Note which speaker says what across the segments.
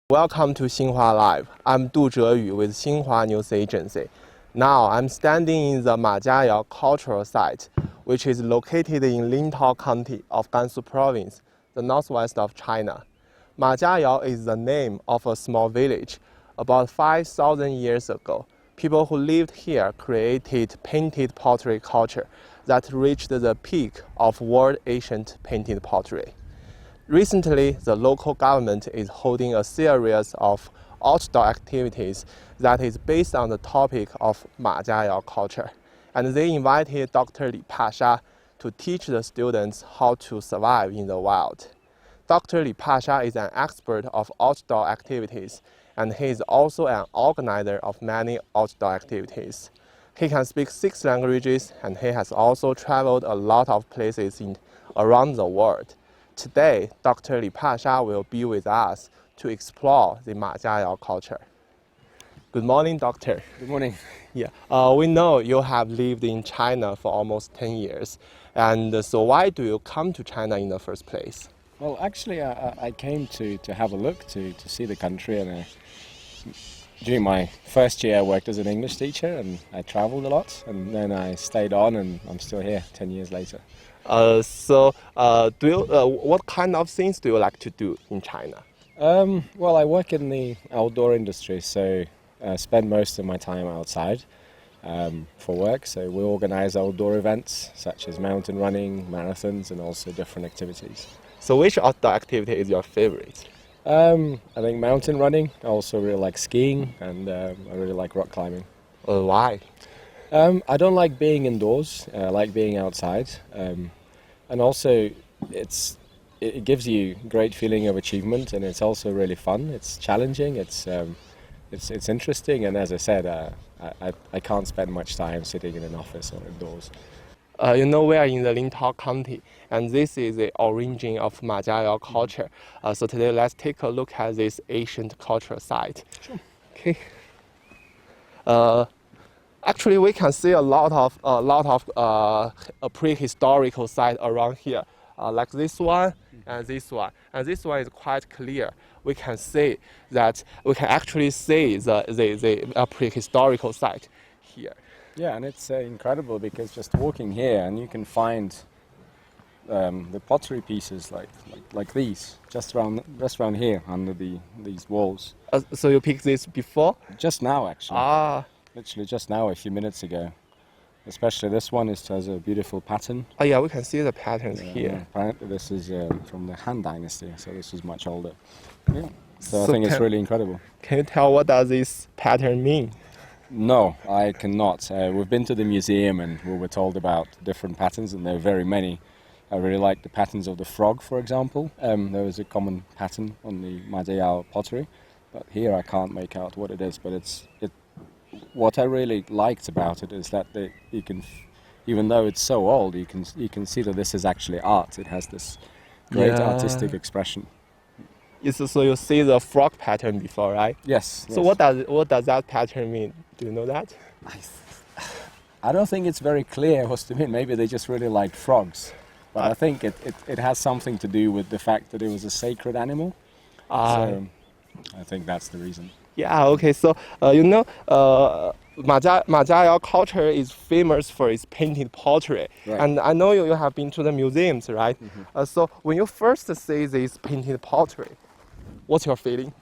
Speaker 1: Welcome to Xinhua Live. I'm Du Zheyu with Xinhua News Agency. Now I'm standing in the Majiayao cultural site, which is located in Lintao County of Gansu Province, the northwest of China. Majiayao is the name of a small village. About 5,000 years ago, people who lived here created painted pottery culture that reached the peak of world ancient painted pottery. Recently, the local government is holding a series of outdoor activities that is based on the topic of Majiayao culture. And they invited Dr. Li Pasha to teach the students how to survive in the wild. Dr. Li Pasha is an expert of outdoor activities, and he is also an organizer of many outdoor activities. He can speak 6 languages, and he has also traveled a lot of places around the world. Today, Dr. Li Pasha will be with us to explore the Majiayao culture. Good morning, Doctor.
Speaker 2: Good morning.
Speaker 1: Yeah, we know you have lived in China for almost 10 years. And so why do you come to China in the first place?
Speaker 2: Well, actually, I came to have a look, to see the country. And during my first year, I worked as an English teacher and I traveled a lot. And then I stayed on and I'm still here 10 years later.
Speaker 1: What kind of things do you like to do in China?
Speaker 2: Well, I work in the outdoor industry, so I spend most of my time outside for work. So we organize outdoor events such as mountain running, marathons, and also different activities.
Speaker 1: So which outdoor activity is your favorite?
Speaker 2: I think mountain running. I also really like skiing, and I really like rock climbing.
Speaker 1: Why?
Speaker 2: I don't like being indoors. I like being outside, and also it gives you great feeling of achievement, and it's also really fun. It's challenging. It's interesting, and as I said, I can't spend much time sitting in an office or indoors.
Speaker 1: We are in the Lintao County, and this is the origin of Majiayao culture. So today, let's take a look at this ancient cultural site.
Speaker 2: Sure.
Speaker 1: Okay. Actually, we can see a lot of prehistorical sites around here, like this one and this one. And this one is quite clear. We can actually see the prehistorical site here.
Speaker 2: Yeah, and it's incredible because just walking here, and you can find the pottery pieces like these just around here under these walls.
Speaker 1: So you picked this before?
Speaker 2: Just now, actually. Literally just now, a few minutes ago. Especially this one has a beautiful pattern.
Speaker 1: Oh yeah, we can see the patterns here.
Speaker 2: Apparently this is from the Han Dynasty, so this is much older. Yeah. So I think it's really incredible.
Speaker 1: Can you tell what does this pattern mean?
Speaker 2: No, I cannot. We've been to the museum and we were told about different patterns, and there are very many. I really like the patterns of the frog, for example. There is a common pattern on the Majiayao pottery, but here I can't make out what it is. But what I really liked about it is that you can, even though it's so old, you can see that this is actually art. It has this great artistic expression.
Speaker 1: So you see the frog pattern before, right?
Speaker 2: Yes.
Speaker 1: So what does that pattern mean? Do you know that?
Speaker 2: I don't think it's very clear what's to mean. Maybe they just really liked frogs, but I think it has something to do with the fact that it was a sacred animal. So I think that's the reason.
Speaker 1: Yeah, okay, so Majiayao culture is famous for its painted pottery.
Speaker 2: Right.
Speaker 1: And I know you have been to the museums, right?
Speaker 2: Mm-hmm.
Speaker 1: So when you first see this painted pottery, what's your feeling?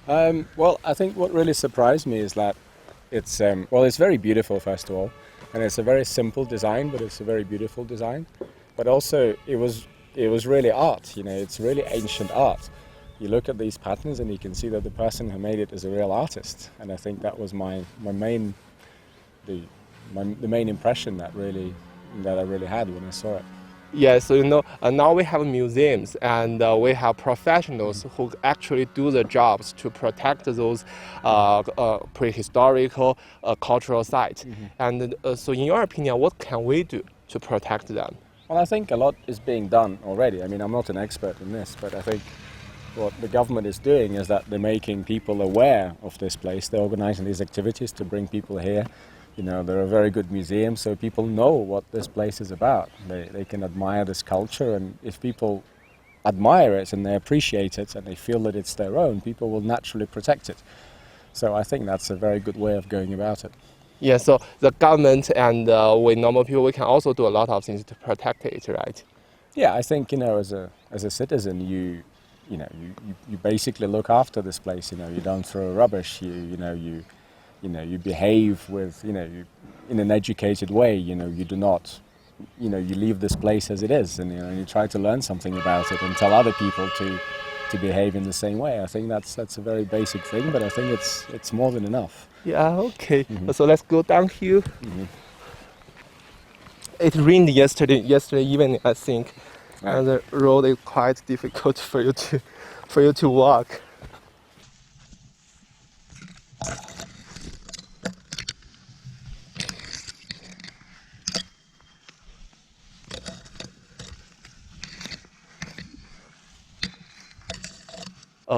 Speaker 2: Well, I think what really surprised me is that it's very beautiful, first of all, and it's a very simple design, but it's a very beautiful design. But also, it was really art. It's really ancient art. You look at these patterns and you can see that the person who made it is a real artist. And I think that was the main impression that I really had when I saw it.
Speaker 1: Yeah, so now we have museums and we have professionals who actually do the jobs to protect those prehistorical cultural sites. And so in your opinion, what can we do to protect them?
Speaker 2: Well, I think a lot is being done already. I mean, I'm not an expert in this, but I think what the government is doing is that they're making people aware of this place. They're organizing these activities to bring people here There are very good museums, so people know what this place is about. They can admire this culture, and if people admire it and they appreciate it and they feel that it's their own, people will naturally protect it. So I think that's a very good way of going about it.
Speaker 1: Yeah, so the government and we normal people, we can also do a lot of things to protect it, right?
Speaker 2: Yeah, I think as a citizen, you basically look after this place. You don't throw rubbish. You behave with in an educated way. You do not. You leave this place as it is, and you try to learn something about it and tell other people to behave in the same way. I think that's a very basic thing, but I think it's more than enough.
Speaker 1: Yeah, okay. So let's go down here. It rained yesterday evening, I think,
Speaker 2: Right.
Speaker 1: and the road is quite difficult for you to walk.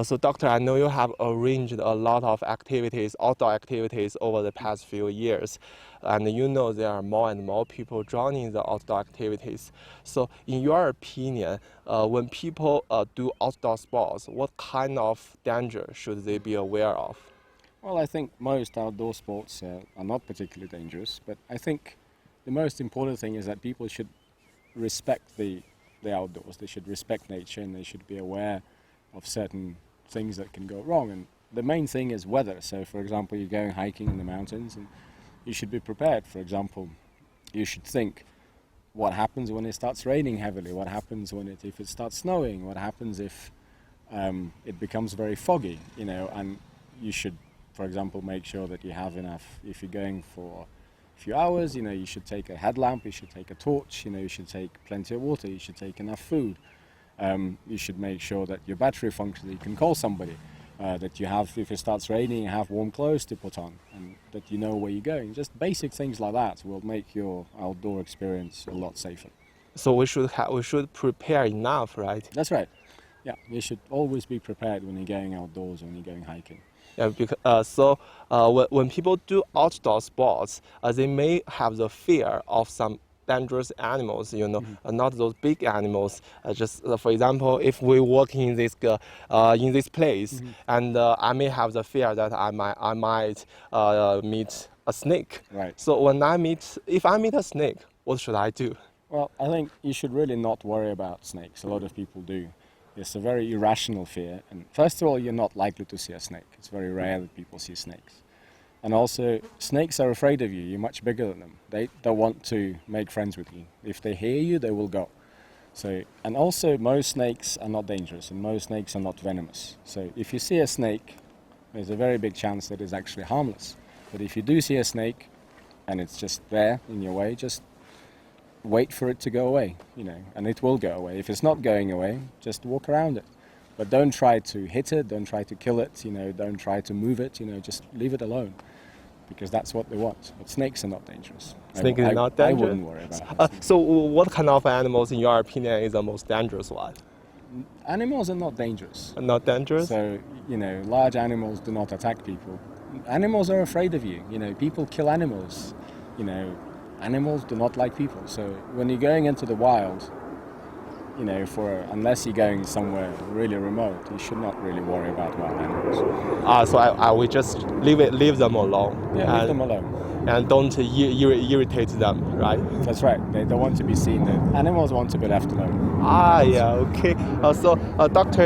Speaker 1: So, Doctor, I know you have arranged a lot of activities, outdoor activities, over the past few years, and you know there are more and more people joining the outdoor activities. So, in your opinion, when people do outdoor sports, what kind of danger should they be aware of?
Speaker 2: Well, I think most outdoor sports are not particularly dangerous, but I think the most important thing is that people should respect the outdoors. They should respect nature, and they should be aware of certain things that can go wrong. And the main thing is weather. So, for example, you're going hiking in the mountains, and you should be prepared. For example, you should think, what happens when it starts raining heavily? What happens if it starts snowing? What happens if it becomes very foggy? And you should, for example, make sure that you have enough. If you're going for a few hours, you should take a headlamp, you should take a torch, you should take plenty of water, you should take enough food. You should make sure that your battery functions, you can call somebody, that you have, if it starts raining, you have warm clothes to put on, and that you know where you're going. Just basic things like that will make your outdoor experience a lot safer.
Speaker 1: So we should prepare enough, right?
Speaker 2: That's right. Yeah, you should always be prepared when you're going outdoors, when you're going hiking.
Speaker 1: Yeah, because when people do outdoor sports, they may have the fear of some dangerous animals, not those big animals. For example, if we walk in this place, and I may have the fear that I might meet a snake.
Speaker 2: Right.
Speaker 1: So if I meet a snake, what should I do?
Speaker 2: Well, I think you should really not worry about snakes. A lot of people do. It's a very irrational fear. And first of all, you're not likely to see a snake. It's very rare that people see snakes. And also, snakes are afraid of you. You're much bigger than them. They don't want to make friends with you. If they hear you, they will go. And also, most snakes are not dangerous, and most snakes are not venomous. So if you see a snake, there's a very big chance that it's actually harmless. But if you do see a snake, and it's just there in your way, just wait for it to go away, and it will go away. If it's not going away, just walk around it. But don't try to hit it, don't try to kill it, don't try to move it, just leave it alone. Because that's what they want. But snakes are not dangerous.
Speaker 1: Snakes are not dangerous?
Speaker 2: I wouldn't worry about it.
Speaker 1: So what kind of animals, in your opinion, is the most dangerous one?
Speaker 2: Animals are not dangerous.
Speaker 1: Not dangerous?
Speaker 2: So, large animals do not attack people. Animals are afraid of you. People kill animals. Animals do not like people. So when you're going into the wild, unless you're going somewhere really remote, you should not really worry about wild animals.
Speaker 1: So I will just leave them alone.
Speaker 2: Yeah, leave them alone.
Speaker 1: And don't irritate them, right?
Speaker 2: That's right. They don't want to be seen. Animals want to be left alone.
Speaker 1: Yeah, okay. Doctor,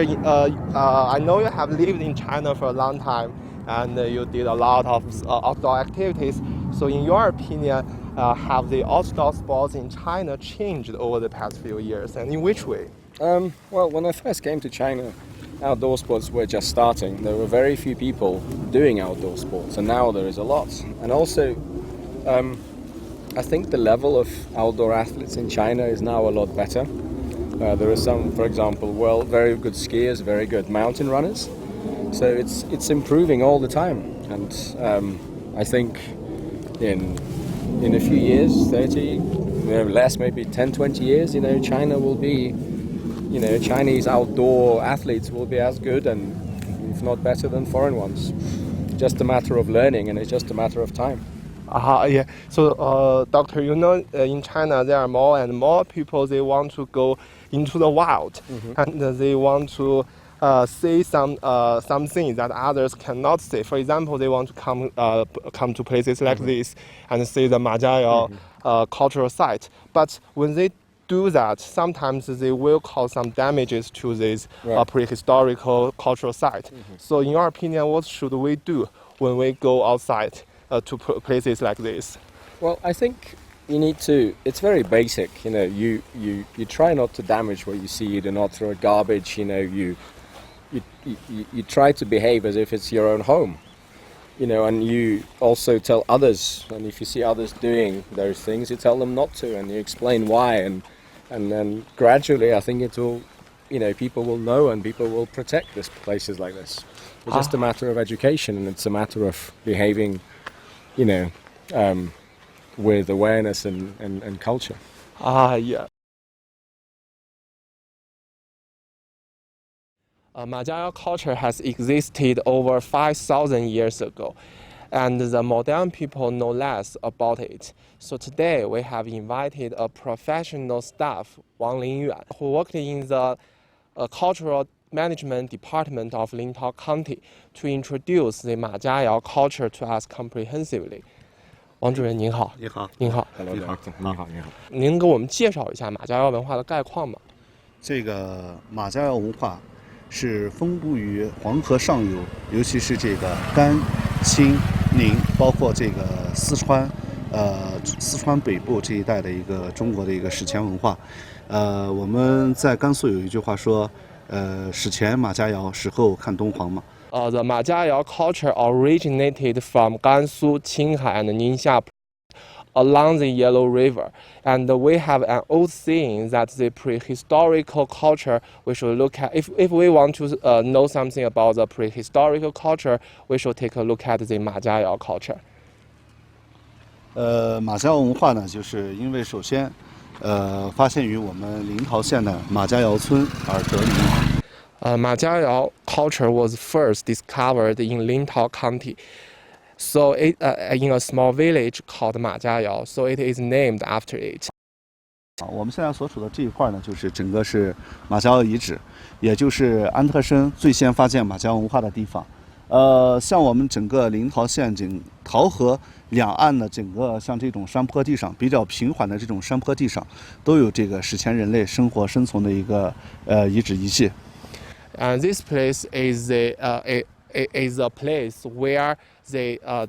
Speaker 1: I know you have lived in China for a long time, and you did a lot of outdoor activities. So in your opinion, have the outdoor sports in China changed over the past few years, and in which way?
Speaker 2: Well, when I first came to China, outdoor sports were just starting. There were very few people doing outdoor sports, and now there is a lot. And also, I think the level of outdoor athletes in China is now a lot better. There are some, for example, very good skiers, very good mountain runners. So it's improving all the time. And I think in a few years, 30, less, maybe 10, 20 years, China will be, Chinese outdoor athletes will be as good and if not better than foreign ones. Just a matter of learning, and it's just a matter of time.
Speaker 1: Yeah. So, doctor, in China there are more and more people. They want to go into the wild, and they want to see some things that others cannot see. For example, they want to come to places like this and see the Majiayao cultural site. But when they do that, sometimes they will cause some damages to this prehistorical cultural site. So, in your opinion, what should we do when we go outside to places like this?
Speaker 2: Well, I think you need to. It's very basic, You try not to damage what you see. You do not throw garbage. You try to behave as if it's your own home. And you also tell others. And if you see others doing those things, you tell them not to, and you explain why. And then gradually, I think it will, people will know and people will protect this places like this. It's just a matter of education, and it's a matter of behaving, with awareness and culture.
Speaker 1: Yeah. Majiayao culture has existed over 5,000 years ago, and the modern people know less about it. So today we have invited a professional staff, Wang Lingyuan, who worked in the cultural management department of Lintao County, to introduce the Majiayao culture to us comprehensively. 王主任您好，
Speaker 3: 你好，
Speaker 1: 您好，
Speaker 2: Hello, Doctor. 你好。
Speaker 1: 您给我们介绍一下马家窑文化的概况吗？
Speaker 3: 这个马家窑文化是分布于黄河上游，尤其是这个甘、青、宁，包括这个四川北部这一带的一个中国的一个史前文化。我们在甘肃有一句话说，史前马家窑，史后看敦煌嘛。
Speaker 1: The Majiayao culture originated from Gansu, Qinghai, and Ningxia along the Yellow River. And we have an old saying that the prehistorical culture we should look at. If we want to know something about the prehistorical culture, we should take a look at the Majiayao culture.
Speaker 3: 马家窑文化呢，就是因为首先，发现于我们临洮县的马家窑村而得名。
Speaker 1: Majiayao culture was first discovered in Lintao County, so in a small village called Majiayao, so it is named after it.
Speaker 3: 我们现在所处的这一块呢，就是整个是马家窑遗址，也就是安特生最先发现马家窑文化的地方。像我们整个临洮县洮河两岸的整个像这种山坡地上比较平缓的这种山坡地上，都有这个史前人类生存的一个遗址遗迹。
Speaker 1: And this place is a place where the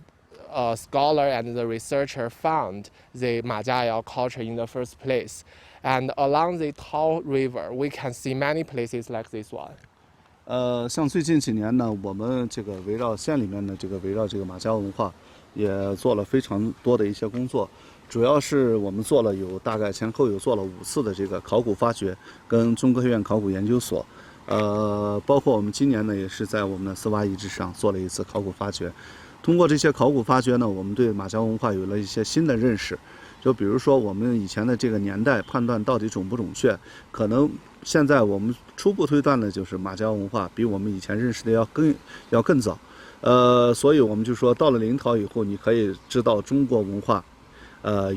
Speaker 1: scholar and the researcher found the Majiayao culture in the first place. And along the Tao River, we can see many places like this one.
Speaker 3: 像最近几年呢，我们这个围绕县里面的围绕这个马家窑文化，也做了非常多的一些工作。主要是我们做了大概前后做了5次的这个考古发掘，跟中科院考古研究所。包括我们今年呢，也是在我们的丝袜遗址上做了一次考古发掘。通过这些考古发掘呢，我们对马家窑文化有了一些新的认识。就比如说我们以前的这个年代判断到底准不准确，可能现在我们初步推断的就是马家窑文化比我们以前认识的要更早。所以我们就说到了临洮以后，你可以知道中国文化，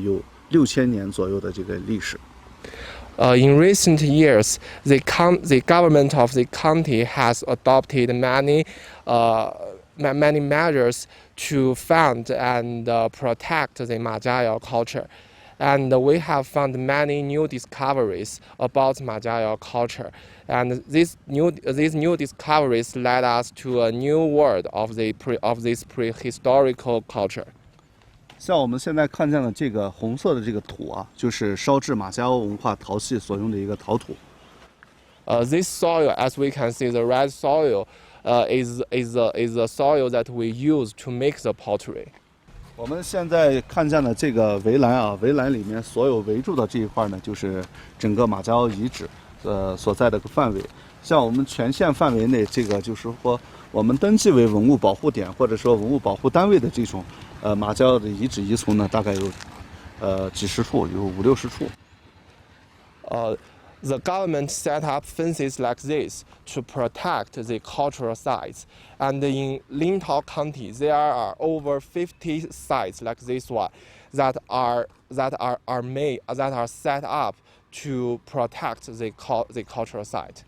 Speaker 3: 有6000年左右的这个历史。
Speaker 1: In recent years, the government of the county has adopted many measures to fund and protect the Majiayao culture. And we have found many new discoveries about Majiayao culture. And these new discoveries led us to a new world of this prehistorical culture.
Speaker 3: 像我们现在看见的这个红色的这个土啊，就是烧制马家窑文化陶器所用的一个陶土。
Speaker 1: This soil, as we can see, the red soil, is the soil that we use to make the pottery.
Speaker 3: 我们现在看见的这个围栏啊，围栏里面所有围住的这一块呢，就是整个马家窑遗址所在的个范围。像我们全县范围内，这个就是说我们登记为文物保护点或者说文物保护单位的这种马家窑的遗址遗存呢，大概有几十处，有50-60处。
Speaker 1: the government set up fences like this to protect the cultural sites. And in Lintao County, there are over 50 sites like this one that are set up to protect the cultural site.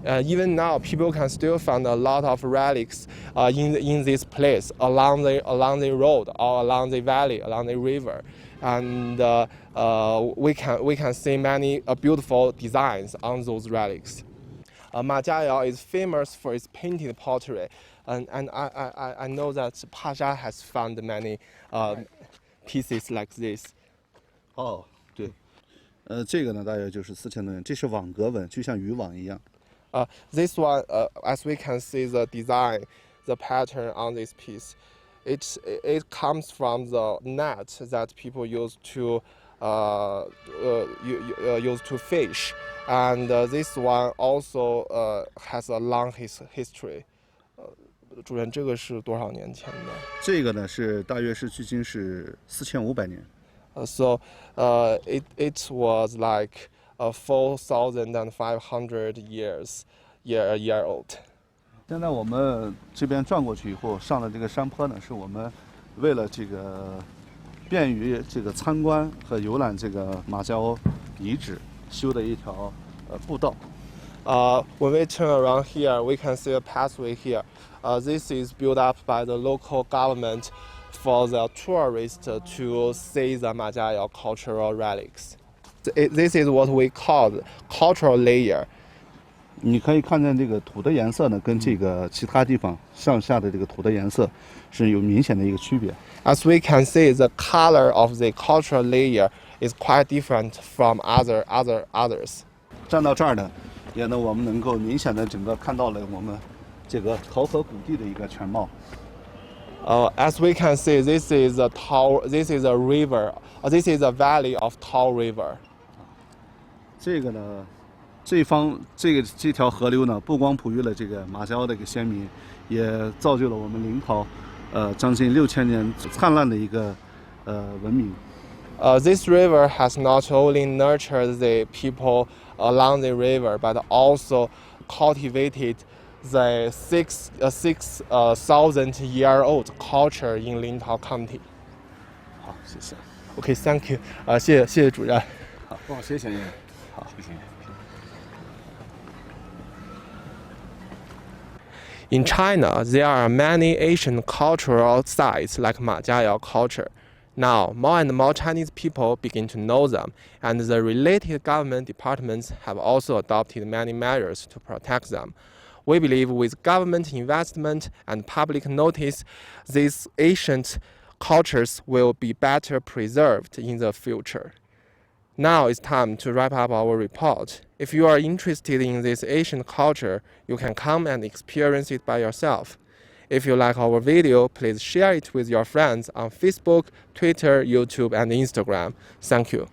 Speaker 1: Even now, people can still find a lot of relics in this place along the road or along the valley, along the river, and we can see many beautiful designs on those relics. Majiayao is famous for its painted pottery, and I know that Pasha has found many pieces like this.
Speaker 3: 哦，对，这个呢大约就是4000多年，这是网格纹，就像渔网一样。
Speaker 1: This one, as we can see the design, the pattern on this piece, it comes from the net that people use to fish, and this one also has a long history. 主任，这个是多少年前的？
Speaker 3: 这个呢是大约是距今是4500年。
Speaker 1: So it was like 4,500 year old.
Speaker 3: 现在我们这边转过去以后，上了这个山坡呢，是我们为了这个便于这个参观和游览这个马家鸥遗址修的一条步道。
Speaker 1: When we turn around here, we can see a pathway here. This is built up by the local government for the tourists to see the Majiayao cultural relics. This is what we call the cultural layer.
Speaker 3: 你可以看见这个土的颜色呢，跟这个其他地方上下的这个土的颜色是有明显的一个区别。
Speaker 1: As we can see, the color of the cultural layer is quite different from others.
Speaker 3: 站到这儿呢，也呢我们能够明显的整个看到了我们这个陶河谷地的一个全貌。
Speaker 1: As we can see, this is a river. This is a valley of Tao River.
Speaker 3: 这个呢，这条河流呢，不光哺育了这个马家鸥的一个先民，也造就了我们临洮，将近6000年灿烂的一个文明。
Speaker 1: This river has not only nurtured the people along the river, but also cultivated the 6,000-year-old culture in Lintao County.
Speaker 3: 好，谢谢。
Speaker 1: Okay, thank you. 谢谢主任。
Speaker 3: 好，谢谢您。好，谢谢。
Speaker 1: In China, there are many Asian cultural sites like Majiayao culture. Now, more and more Chinese people begin to know them, and the related government departments have also adopted many measures to protect them. We believe with government investment and public notice, these ancient cultures will be better preserved in the future. Now it's time to wrap up our report. If you are interested in this ancient culture, you can come and experience it by yourself. If you like our video, please share it with your friends on Facebook, Twitter, YouTube, and Instagram. Thank you.